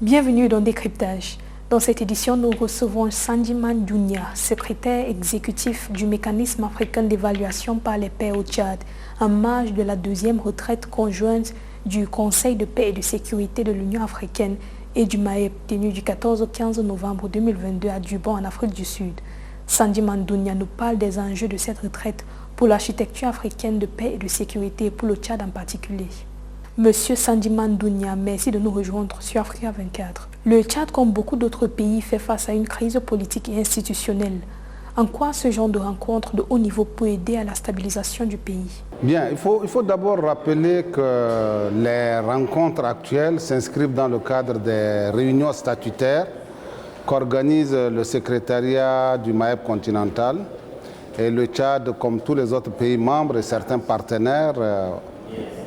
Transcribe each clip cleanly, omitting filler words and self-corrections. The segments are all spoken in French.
Bienvenue dans Décryptage. Dans cette édition, nous recevons Sandiman Dounia, secrétaire exécutif du mécanisme africain d'évaluation par les pairs au Tchad, en marge de la deuxième retraite conjointe du Conseil de paix et de sécurité de l'Union africaine et du MAEP, tenue du 14 au 15 novembre 2022 à Durban, en Afrique du Sud. Sandiman Dounia nous parle des enjeux de cette retraite pour l'architecture africaine de paix et de sécurité et pour le Tchad en particulier. Monsieur Sandiman Dounia, merci de nous rejoindre sur Africa 24. Le Tchad, comme beaucoup d'autres pays, fait face à une crise politique et institutionnelle. En quoi ce genre de rencontre de haut niveau peut aider à la stabilisation du pays? Bien, il faut d'abord rappeler que les rencontres actuelles s'inscrivent dans le cadre des réunions statutaires qu'organise le secrétariat du MAEP continental. Et le Tchad, comme tous les autres pays membres et certains partenaires,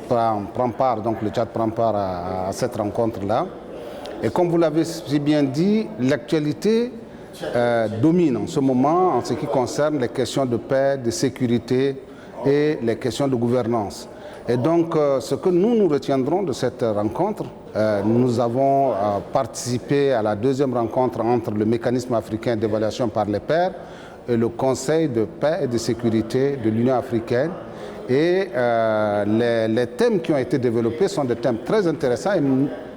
prend part, donc le Tchad prend part à cette rencontre-là. Et comme vous l'avez si bien dit, l'actualité domine en ce moment en ce qui concerne les questions de paix, de sécurité et les questions de gouvernance. Et donc, ce que nous retiendrons de cette rencontre, nous avons participé à la deuxième rencontre entre le mécanisme africain d'évaluation par les pairs et le Conseil de paix et de sécurité de l'Union africaine. Et les thèmes qui ont été développés sont des thèmes très intéressants et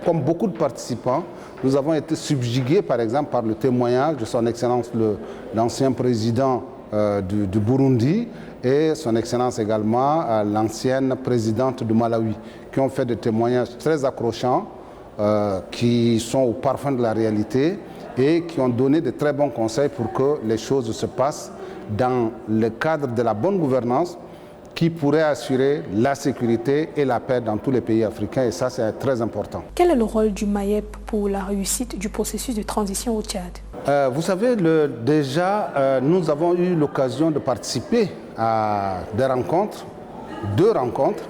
comme beaucoup de participants, nous avons été subjugués par exemple par le témoignage de son Excellence l'ancien président du Burundi et son Excellence également l'ancienne présidente du Malawi, qui ont fait des témoignages très accrochants qui sont au parfum de la réalité et qui ont donné de très bons conseils pour que les choses se passent dans le cadre de la bonne gouvernance qui pourrait assurer la sécurité et la paix dans tous les pays africains, et ça c'est très important. Quel est le rôle du MAEP pour la réussite du processus de transition au Tchad? Vous savez, déjà, nous avons eu l'occasion de participer à des rencontres, deux rencontres,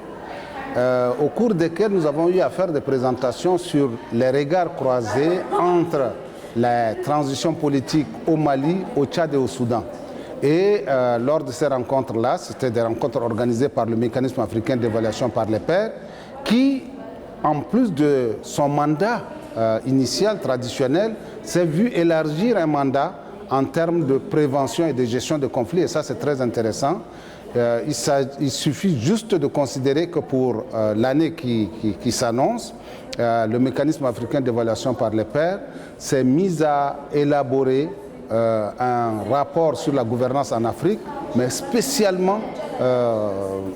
au cours desquelles nous avons eu à faire des présentations sur les regards croisés entre la transition politique au Mali, au Tchad et au Soudan. Et lors de ces rencontres-là, c'était des rencontres organisées par le mécanisme africain d'évaluation par les pairs, qui, en plus de son mandat initial, traditionnel, s'est vu élargir un mandat en termes de prévention et de gestion de conflits. Et ça, c'est très intéressant. Il suffit juste de considérer que pour l'année qui s'annonce, le mécanisme africain d'évaluation par les pairs s'est mis à élaborer un rapport sur la gouvernance en Afrique, mais spécialement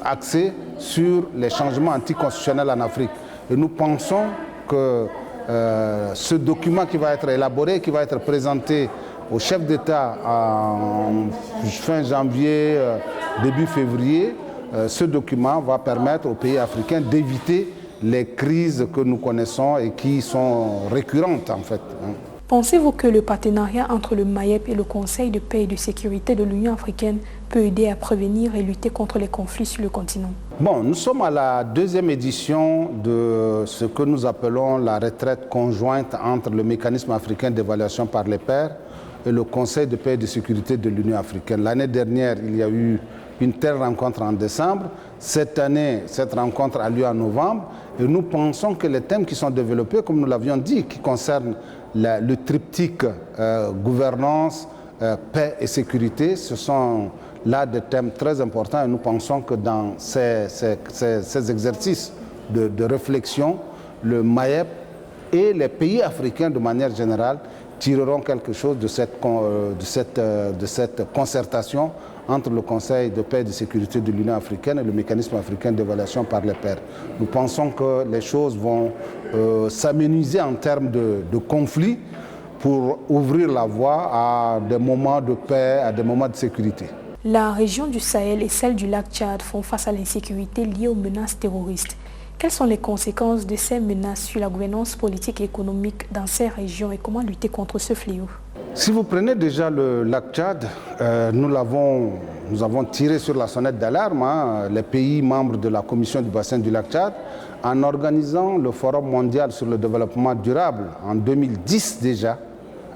axé sur les changements anticonstitutionnels en Afrique. Et nous pensons que ce document qui va être élaboré, qui va être présenté au chef d'État en fin janvier, début février, ce document va permettre aux pays africains d'éviter les crises que nous connaissons et qui sont récurrentes en fait. Pensez-vous que le partenariat entre le MAEP et le Conseil de paix et de sécurité de l'Union africaine peut aider à prévenir et lutter contre les conflits sur le continent? Bon, nous sommes à la deuxième édition de ce que nous appelons la retraite conjointe entre le mécanisme africain d'évaluation par les pairs et le Conseil de paix et de sécurité de l'Union africaine. L'année dernière, il y a eu une telle rencontre en décembre. Cette année, cette rencontre a lieu en novembre. Et nous pensons que les thèmes qui sont développés, comme nous l'avions dit, qui concernent le triptyque gouvernance, paix et sécurité, ce sont là des thèmes très importants et nous pensons que dans ces exercices de réflexion, le MAEP et les pays africains de manière générale tireront quelque chose de cette concertation entre le Conseil de paix et de sécurité de l'Union africaine et le mécanisme africain d'évaluation par les pairs. Nous pensons que les choses vont s'amenuiser en termes de conflits pour ouvrir la voie à des moments de paix, à des moments de sécurité. La région du Sahel et celle du lac Tchad font face à l'insécurité liée aux menaces terroristes. Quelles sont les conséquences de ces menaces sur la gouvernance politique et économique dans ces régions et comment lutter contre ce fléau? Si vous prenez déjà le lac Tchad, nous avons tiré sur la sonnette d'alarme, les pays membres de la Commission du bassin du lac Tchad, en organisant le Forum mondial sur le développement durable en 2010 déjà,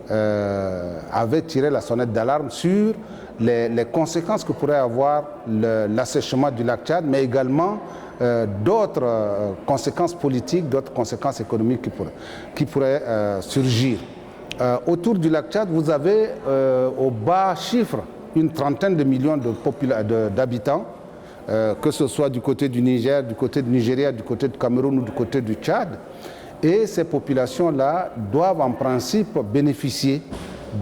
avaient tiré la sonnette d'alarme sur les conséquences que pourrait avoir l'assèchement du lac Tchad, mais également d'autres conséquences politiques, d'autres conséquences économiques qui pourraient surgir. Autour du lac Tchad, vous avez au bas chiffre une trentaine de millions d'habitants, que ce soit du côté du Niger, du côté du Nigeria, du côté du Cameroun ou du côté du Tchad. Et ces populations-là doivent en principe bénéficier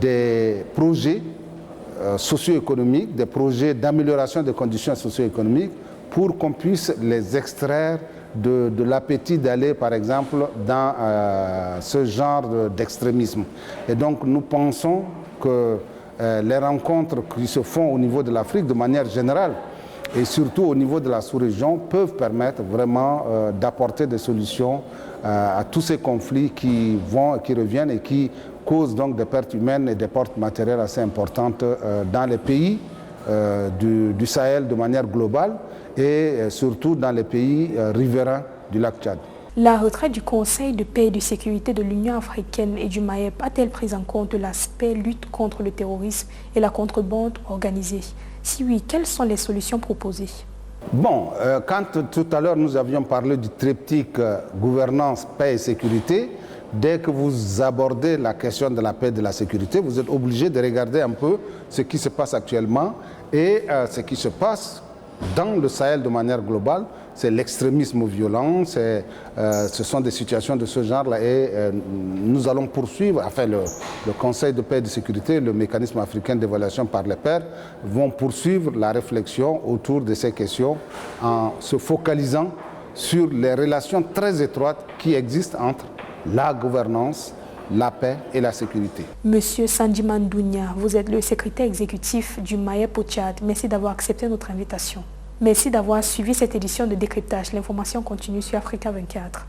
des projets socio-économiques, des projets d'amélioration des conditions socio-économiques pour qu'on puisse les extraire de l'appétit d'aller, par exemple, dans ce genre d'extrémisme. Et donc, nous pensons que les rencontres qui se font au niveau de l'Afrique, de manière générale, et surtout au niveau de la sous-région, peuvent permettre vraiment d'apporter des solutions à tous ces conflits qui vont et qui reviennent et qui causent donc des pertes humaines et des pertes matérielles assez importantes dans les pays du Sahel de manière globale et surtout dans les pays riverains du lac Tchad. La retraite du Conseil de paix et de sécurité de l'Union africaine et du MAEP a-t-elle pris en compte l'aspect lutte contre le terrorisme et la contrebande organisée? Si oui, quelles sont les solutions proposées? Bon, quand tout à l'heure nous avions parlé du triptyque gouvernance, paix et sécurité, dès que vous abordez la question de la paix et de la sécurité, vous êtes obligé de regarder un peu ce qui se passe actuellement et ce qui se passe dans le Sahel de manière globale. C'est l'extrémisme violent, ce sont des situations de ce genre-là et nous allons poursuivre, enfin le Conseil de paix et de sécurité, le mécanisme africain d'évaluation par les pairs vont poursuivre la réflexion autour de ces questions en se focalisant sur les relations très étroites qui existent entre la gouvernance, la paix et la sécurité. Monsieur Sandiman Dounia, vous êtes le secrétaire exécutif du MAEP au Tchad. Merci d'avoir accepté notre invitation. Merci d'avoir suivi cette édition de Décryptage. L'information continue sur Africa 24.